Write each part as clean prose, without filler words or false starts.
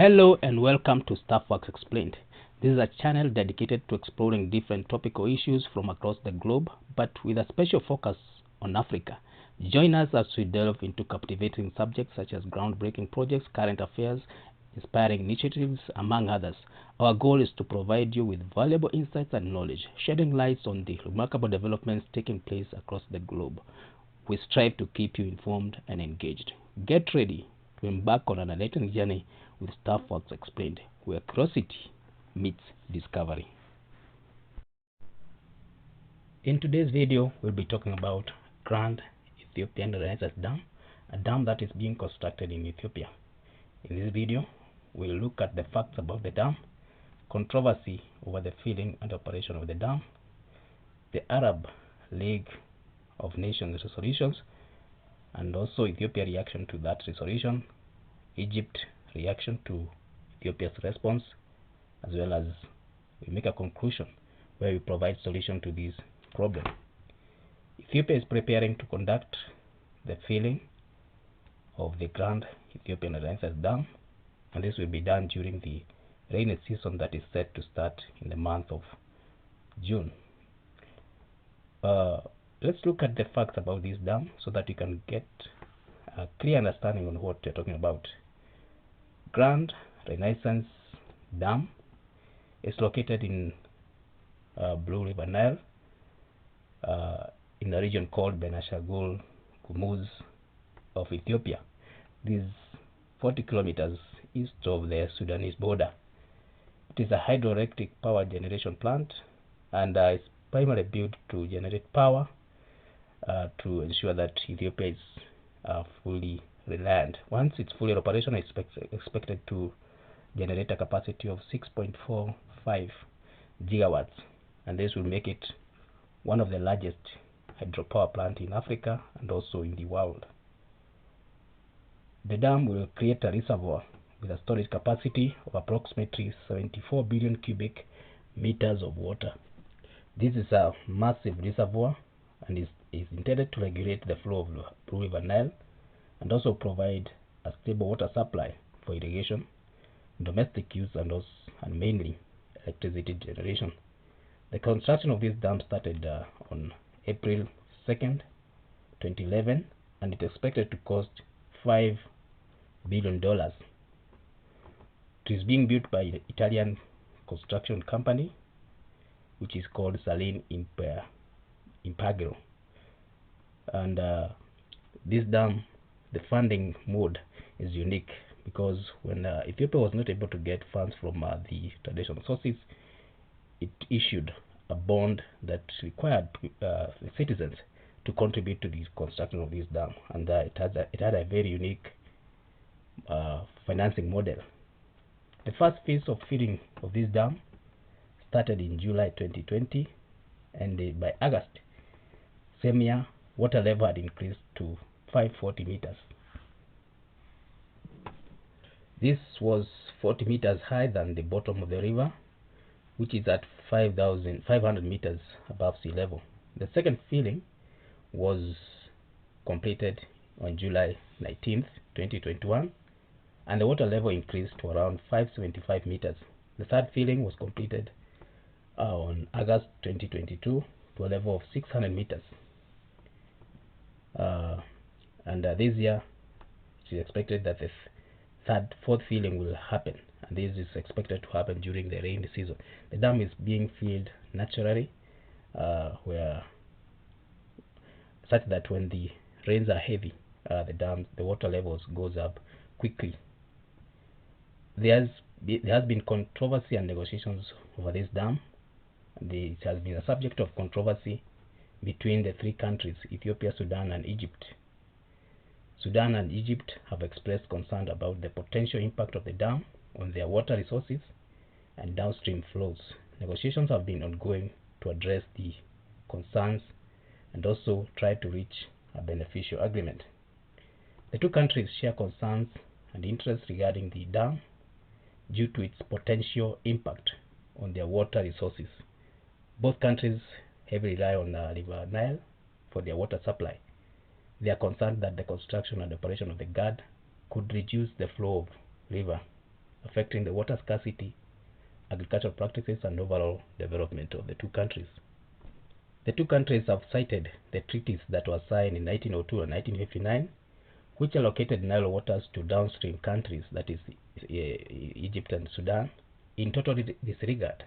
Hello and welcome to Staffworks Explained. This is a channel dedicated to exploring different topical issues from across the globe, but with a special focus on Africa. Join us as we delve into captivating subjects such as groundbreaking projects, current affairs, inspiring initiatives, among others. Our goal is to provide you with valuable insights and knowledge, shedding light on the remarkable developments taking place across the globe. We strive to keep you informed and engaged. Get ready to embark on an enlightening journey with Staffworks Explained, where curiosity meets discovery. In today's video, we'll be talking about Grand Ethiopian Renaissance Dam, a dam that is being constructed in Ethiopia. In this video, we'll look at the facts about the dam, controversy over the filling and operation of the dam, the Arab League of Nations resolutions, and also Ethiopia reaction to that resolution, Egypt reaction to Ethiopia's response, as well as we make a conclusion where we provide solution to this problem. Ethiopia is preparing to conduct the filling of the Grand Ethiopian Renaissance Dam, and this will be done during the rainy season that is set to start in the month of June. Let's look at the facts about this dam so that you can get a clear understanding on what we're talking about. Grand Renaissance Dam is located in Blue River Nile in a region called Benishangul Gumuz of Ethiopia. This is 40 kilometers east of the Sudanese border. It is a hydroelectric power generation plant and is primarily built to generate power to ensure that Ethiopia is fully reliant. Once it's fully operational, it's expected to generate a capacity of 6.45 gigawatts, and this will make it one of the largest hydropower plant in Africa and also in the world. The dam will create a reservoir with a storage capacity of approximately 74 billion cubic meters of water. This is a massive reservoir and is intended to regulate the flow of Blue River Nile and also provide a stable water supply for irrigation, domestic use, and mainly electricity generation. The construction of this dam started on April 2nd, 2011, and it is expected to cost $5 billion. It is being built by the Italian construction company, which is called Saline Impagro. And this dam, the funding mode is unique because when Ethiopia was not able to get funds from the traditional sources, it issued a bond that required the citizens to contribute to the construction of this dam, and it had a very unique financing model. The first phase of filling of this dam started in July 2020, and by August same year, water level had increased to 540 meters. This was 40 meters higher than the bottom of the river, which is at 5,500 meters above sea level. The second filling was completed on July 19th, 2021, and the water level increased to around 575 meters. The third filling was completed on August 2022 to a level of 600 meters. This year it is expected that the fourth filling will happen, and this is expected to happen during the rainy season. The dam is being filled naturally, where such that when the rains are heavy, the water levels goes up quickly. There has been controversy and negotiations over this dam. It has been a subject of controversy between the three countries, Ethiopia, Sudan, and Egypt. Sudan and Egypt have expressed concern about the potential impact of the dam on their water resources and downstream flows. Negotiations have been ongoing to address the concerns and also try to reach a beneficial agreement. The two countries share concerns and interests regarding the dam due to its potential impact on their water resources. Both countries heavily rely on River Nile for their water supply. They are concerned that the construction and operation of the GAD could reduce the flow of river affecting the water scarcity, agricultural practices, and overall development of the two countries. The two countries have cited the treaties that were signed in 1902 and 1959, which allocated Nile waters to downstream countries, that is Egypt and Sudan, in total disregard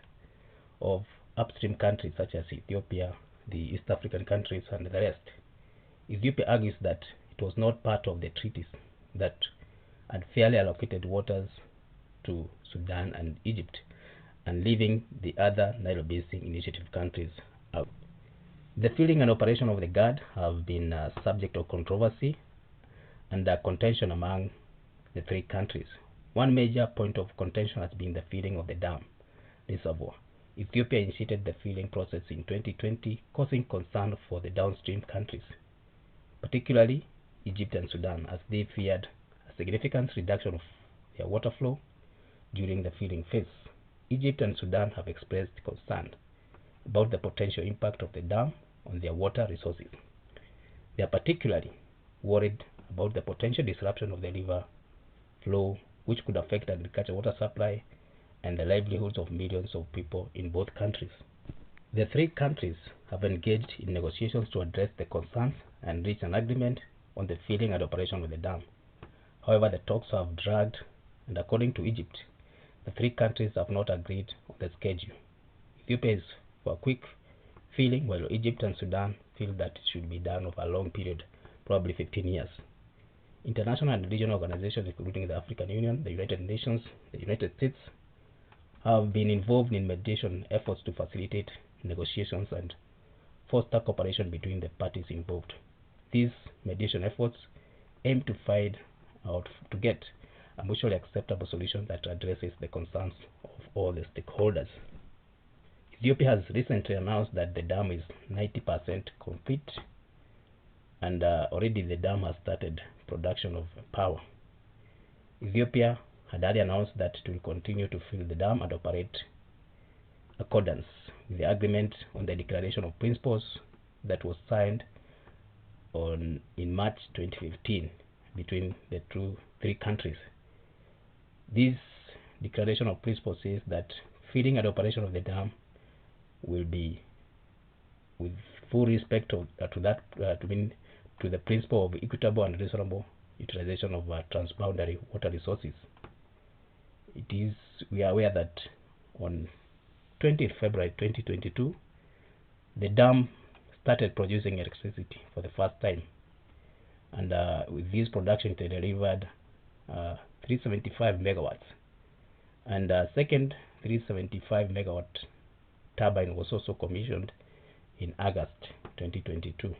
of upstream countries such as Ethiopia, the East African countries, and the rest. Ethiopia argues that it was not part of the treaties that unfairly allocated waters to Sudan and Egypt, and leaving the other Nile Basin Initiative countries out. The filling and operation of the GAD have been subject of controversy and contention among the three countries. One major point of contention has been the filling of the dam reservoir. Ethiopia initiated the filling process in 2020, causing concern for the downstream countries, particularly Egypt and Sudan, as they feared a significant reduction of their water flow during the filling phase. Egypt and Sudan have expressed concern about the potential impact of the dam on their water resources. They are particularly worried about the potential disruption of the river flow, which could affect agricultural water supply and the livelihoods of millions of people in both countries. The three countries have engaged in negotiations to address the concerns and reach an agreement on the filling and operation of the dam. However, the talks have dragged, and according to Egypt, the three countries have not agreed on the schedule. Ethiopia is for a quick filling, while Egypt and Sudan feel that it should be done over a long period, probably 15 years. International and regional organizations, including the African Union, the United Nations, the United States, have been involved in mediation efforts to facilitate negotiations and foster cooperation between the parties involved. These mediation efforts aim to find out to get a mutually acceptable solution that addresses the concerns of all the stakeholders. Ethiopia has recently announced that the dam is 90% complete, and already the dam has started production of power. Ethiopia had already announced that it will continue to fill the dam and operate accordance with the agreement on the Declaration of Principles that was signed in March 2015 between the three countries. This Declaration of Principles says that filling and operation of the dam will be with full respect to the principle of equitable and reasonable utilization of transboundary water resources. We are aware that on 20th February 2022, the dam started producing electricity for the first time, and with this production it delivered 375 megawatts, and second 375 megawatt turbine was also commissioned in August 2022.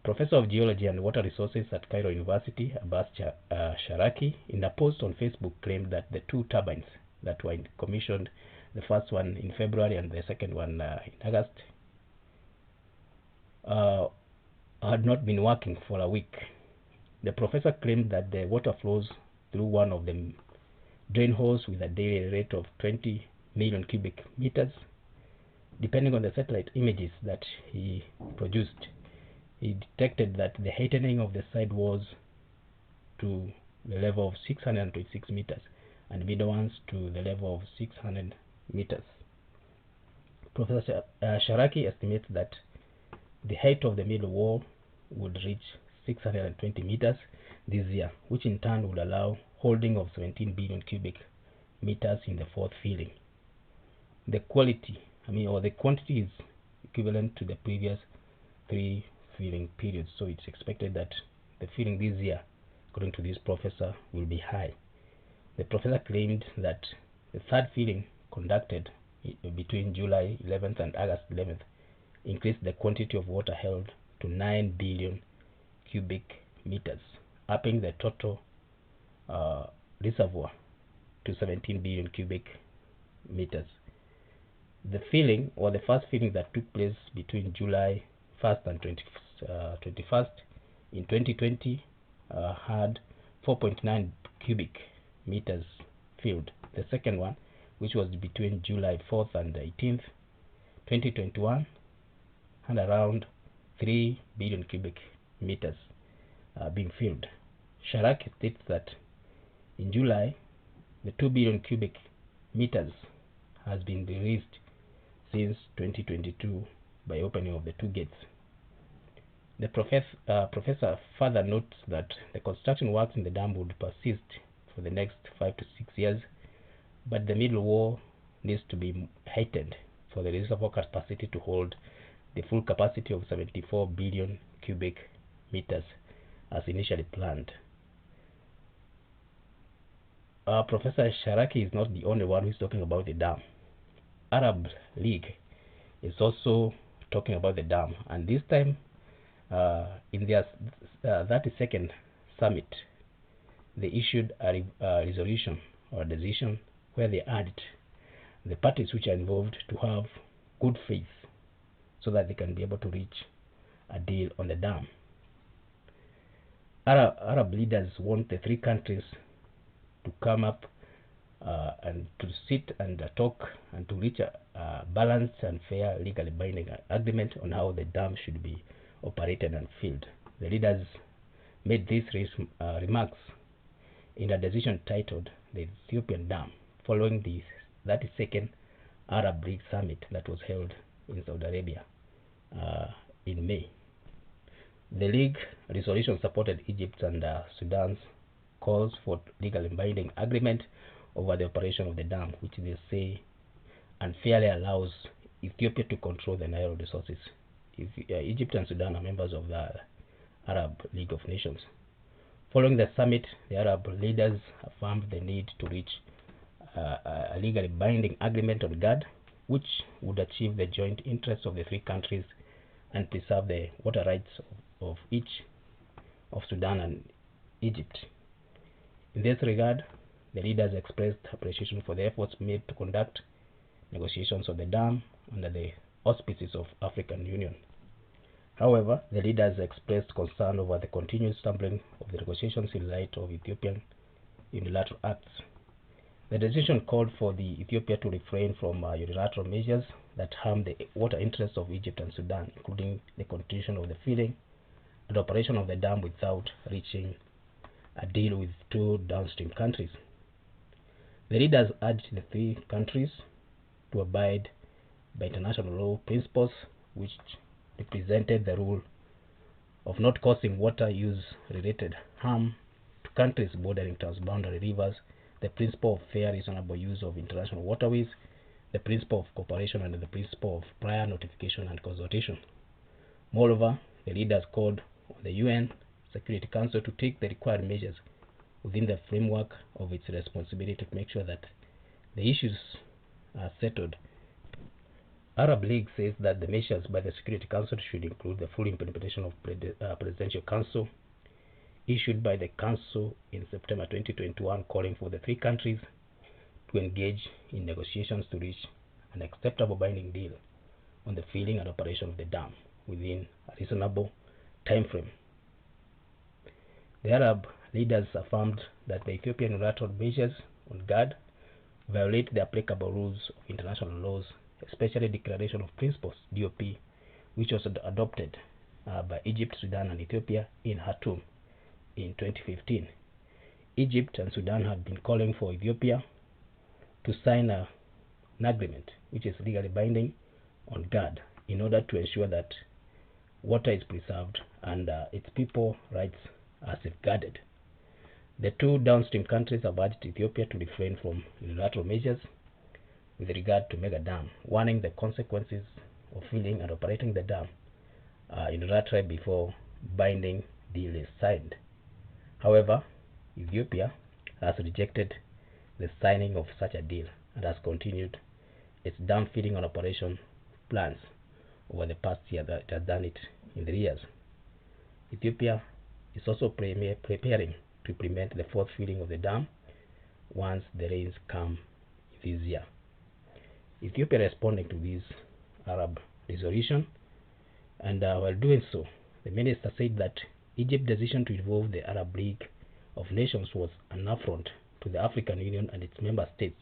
Professor of Geology and Water Resources at Cairo University, Abbas Sharaki, in a post on Facebook, claimed that the two turbines that were commissioned, the first one in February and the second one in August, had not been working for a week. The professor claimed that the water flows through one of the drain holes with a daily rate of 20 million cubic meters. Depending on the satellite images that he produced, he detected that the heightening of the side walls to the level of 626 meters and middle ones to the level of 600 meters. Professor Sharaki estimates that the height of the middle wall would reach 620 meters this year, which in turn would allow holding of 17 billion cubic meters in the fourth filling. The quantity is equivalent to the previous three filling periods, so it's expected that the filling this year, according to this professor, will be high. The professor claimed that the third filling conducted between July 11th and August 11th increased the quantity of water held to 9 billion cubic meters, upping the total reservoir to 17 billion cubic meters. The filling, or the first filling that took place between July 1st and 21st in 2020, had 4.9 cubic meters filled. The second one, which was between July 4th and 18th, 2021, had around 3 billion cubic meters being filled. Sharaki states that in July, The 2 billion cubic meters has been released since 2022 by opening of the two gates. The professor further notes that the construction works in the dam would persist for the next 5 to 6 years, but the middle wall needs to be heightened for the reservoir capacity to hold the full capacity of 74 billion cubic meters as initially planned. Professor Sharaki is not the only one who is talking about the dam. Arab League is also talking about the dam, and this time in their 32nd summit, they issued a resolution or decision where they urged the parties which are involved to have good faith so that they can be able to reach a deal on the dam. Arab leaders want the three countries to come up and to sit and talk and to reach a balanced and fair legally binding agreement on how the dam should be operated and filled. The leaders made these remarks in a decision titled the Ethiopian Dam, following the 32nd Arab League Summit that was held in Saudi Arabia in May. The League resolution supported Egypt and Sudan's calls for legally binding agreement over the operation of the dam, which they say unfairly allows Ethiopia to control the Nile resources. Egypt and Sudan are members of the Arab League of Nations. Following the summit, the Arab leaders affirmed the need to reach a legally binding agreement on GAD, which would achieve the joint interests of the three countries and preserve the water rights of each of Sudan and Egypt. In this regard, the leaders expressed appreciation for the efforts made to conduct negotiations of the dam under the auspices of African Union. However, the leaders expressed concern over the continued stumbling of the negotiations in light of Ethiopian unilateral acts. The decision called for Ethiopia to refrain from unilateral measures that harm the water interests of Egypt and Sudan, including the continuation of the filling and operation of the dam without reaching a deal with two downstream countries. The leaders urged the three countries to abide by international law principles, which represented the rule of not causing water use related harm to countries bordering transboundary rivers, the principle of fair reasonable use of international waterways, the principle of cooperation, and the principle of prior notification and consultation. Moreover, the leaders called on the UN Security Council to take the required measures within the framework of its responsibility to make sure that the issues are settled. Arab League says that the measures by the Security Council should include the full implementation of Presidential Council issued by the Council in September 2021, calling for the three countries to engage in negotiations to reach an acceptable binding deal on the filling and operation of the dam within a reasonable time frame. The Arab leaders affirmed that the Ethiopian unilateral measures on GAD violate the applicable rules of international laws, especially Declaration of Principles (DOP), which was adopted by Egypt, Sudan, and Ethiopia in Khartoum in 2015. Egypt and Sudan had been calling for Ethiopia to sign an agreement which is legally binding on GAD in order to ensure that water is preserved and its people rights are safeguarded. The two downstream countries have urged Ethiopia to refrain from unilateral measures with regard to mega dam, warning the consequences of filling and operating the dam unilaterally before binding deal is signed. However, Ethiopia has rejected the signing of such a deal and has continued its dam filling and operation plans over the past year that it has done it in 3 years. Ethiopia is also preparing to implement the fourth filling of the dam once the rains come this year. Ethiopia responding to this Arab resolution, and while doing so, the minister said that Egypt's decision to involve the Arab League of Nations was an affront to the African Union and its member states,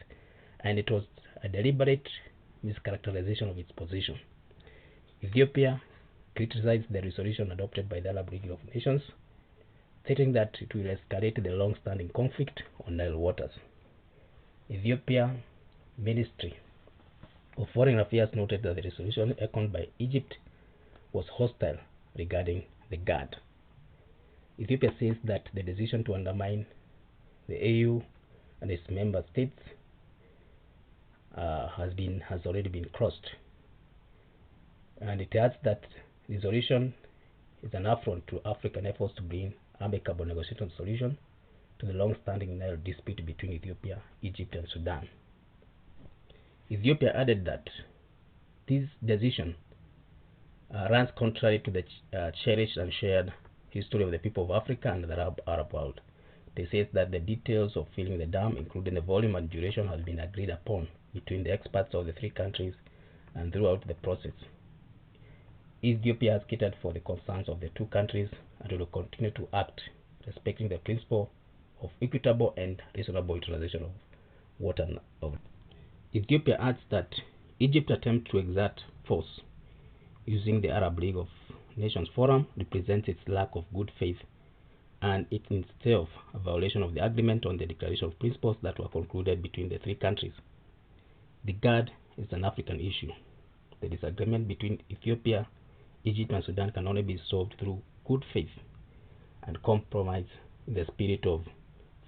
and it was a deliberate mischaracterization of its position. Ethiopia criticized the resolution adopted by the Arab League of Nations, stating that it will escalate the long-standing conflict on Nile waters. Ethiopia Ministry of Foreign Affairs noted that the resolution echoed by Egypt was hostile regarding the GAD. Ethiopia says that the decision to undermine the AU and its member states has already been crossed, and it adds that the resolution is an affront to African efforts to bring amicable negotiation solution to the long-standing Nile dispute between Ethiopia, Egypt, and Sudan. Ethiopia added that this decision runs contrary to the cherished and shared history of the people of Africa and the Arab world. They say that the details of filling the dam, including the volume and duration, has been agreed upon between the experts of the three countries, and throughout the process, Ethiopia has catered for the concerns of the two countries and will continue to act respecting the principle of equitable and reasonable utilization of water. Ethiopia adds that Egypt's attempt to exert force using the Arab League of Nations Forum represents its lack of good faith, and it in itself a violation of the agreement on the declaration of principles that were concluded between the three countries. The GAD is an African issue. The disagreement between Ethiopia, Egypt, and Sudan can only be solved through good faith and compromise in the spirit of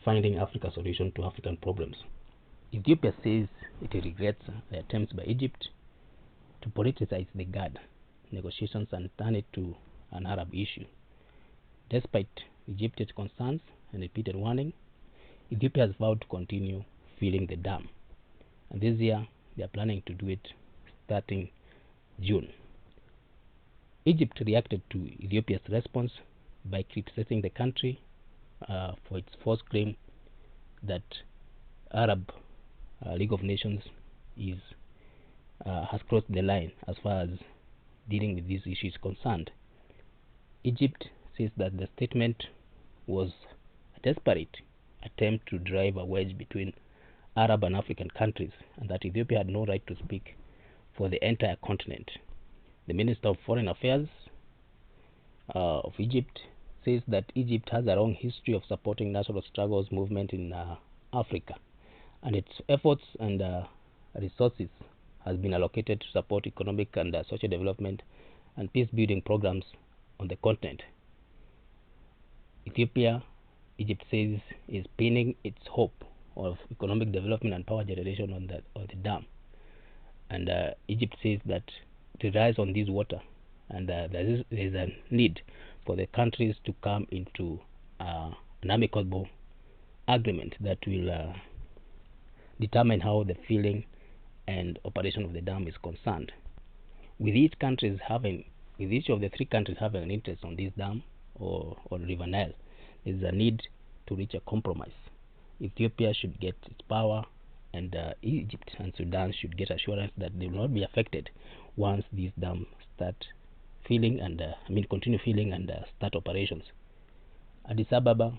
finding Africa's solution to African problems. Ethiopia says it regrets the attempts by Egypt to politicize the GAD negotiations and turn it to an Arab issue. Despite Egypt's concerns and repeated warning, Ethiopia has vowed to continue filling the dam, and this year they are planning to do it starting June. Egypt reacted to Ethiopia's response by criticizing the country for its false claim that Arab League of Nations has crossed the line as far as dealing with these issues concerned. Egypt says that the statement was a desperate attempt to drive a wedge between Arab and African countries, and that Ethiopia had no right to speak for the entire continent. The Minister of Foreign Affairs of Egypt says that Egypt has a long history of supporting national struggles movement in Africa, and its efforts and resources has been allocated to support economic and social development and peace-building programs on the continent. Egypt says, is pinning its hope of economic development and power generation on the dam, and Egypt says that it relies on this water, and there is a need for the countries to come into an amicable agreement that will determine how the filling and operation of the dam is concerned. With each of the three countries having an interest on this dam or River Nile, there is a need to reach a compromise. Ethiopia should get its power, and Egypt and Sudan should get assurance that they will not be affected once these dams start filling and continue filling and start operations. Addis Ababa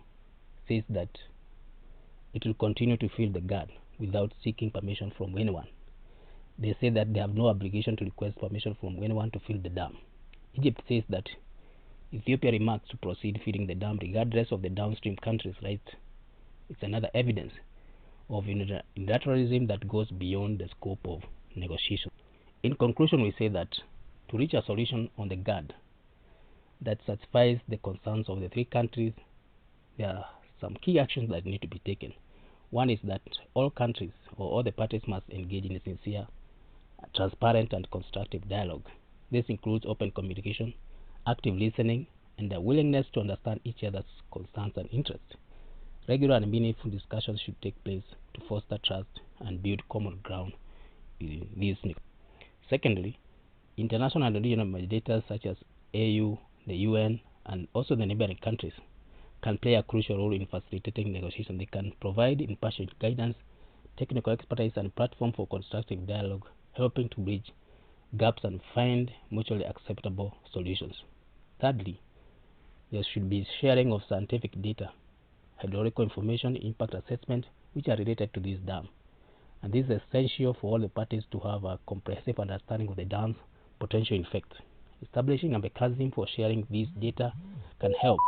says that it will continue to fill the GAD without seeking permission from anyone. They say that they have no obligation to request permission from anyone to fill the dam. Egypt says that Ethiopia remarks to proceed filling the dam regardless of the downstream countries' rights. It's another evidence of unilateralism that goes beyond the scope of negotiation. In conclusion, we say that to reach a solution on the GAD that satisfies the concerns of the three countries, there are some key actions that need to be taken. One is that all countries or all the parties must engage in a sincere, transparent, and constructive dialogue. This includes open communication, active listening, and a willingness to understand each other's concerns and interests. Regular and meaningful discussions should take place to foster trust and build common ground in these. Secondly, international and regional mediators such as AU, the UN, and also the neighboring countries can play a crucial role in facilitating negotiation. They can provide impartial guidance, technical expertise, and platform for constructive dialogue, helping to bridge gaps and find mutually acceptable solutions. Thirdly, there should be sharing of scientific data, hydraulical information, impact assessment, which are related to this dam. And this is essential for all the parties to have a comprehensive understanding of the dam's potential effects. Establishing a mechanism for sharing these data can help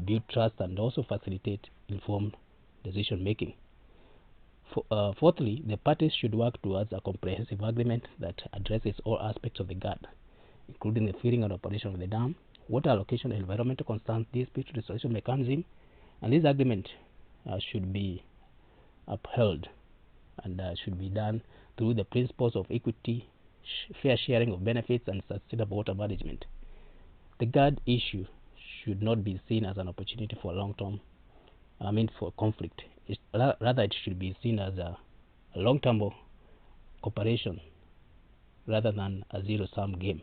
build trust and also facilitate informed decision making. Fourthly, the parties should work towards a comprehensive agreement that addresses all aspects of the GAD, including the filling and operation of the dam, water allocation, environmental concerns, dispute resolution mechanism, and this agreement should be upheld and should be done through the principles of equity, fair sharing of benefits, and sustainable water management. The GAD issue should not be seen as an opportunity for for conflict. Rather, it should be seen as a long-term cooperation rather than a zero-sum game.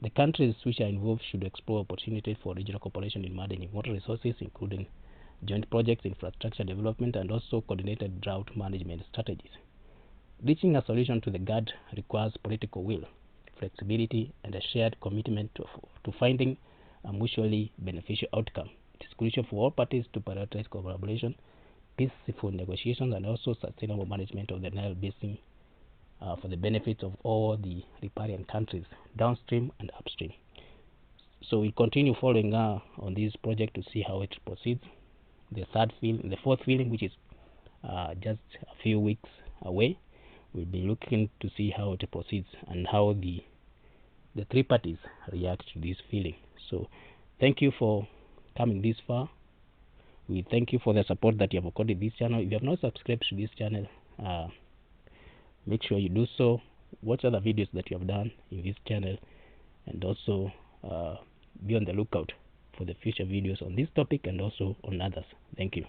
The countries which are involved should explore opportunities for regional cooperation in managing water resources, including joint projects, infrastructure development, and also coordinated drought management strategies. Reaching a solution to the GAD requires political will, flexibility, and a shared commitment to finding a mutually beneficial outcome. It is crucial for all parties to prioritize collaboration, peaceful negotiations, and also sustainable management of the Nile Basin for the benefit of all the riparian countries, downstream and upstream. So we'll continue following on this project to see how it proceeds. The fourth filling, which is just a few weeks away, we'll be looking to see how it proceeds and how the three parties react to this filling. So thank you for coming this far. We thank you for the support that you have accorded this channel. If you have not subscribed to this channel, make sure you do so. Watch other videos that you have done in this channel, and also be on the lookout for the future videos on this topic and also on others. Thank you.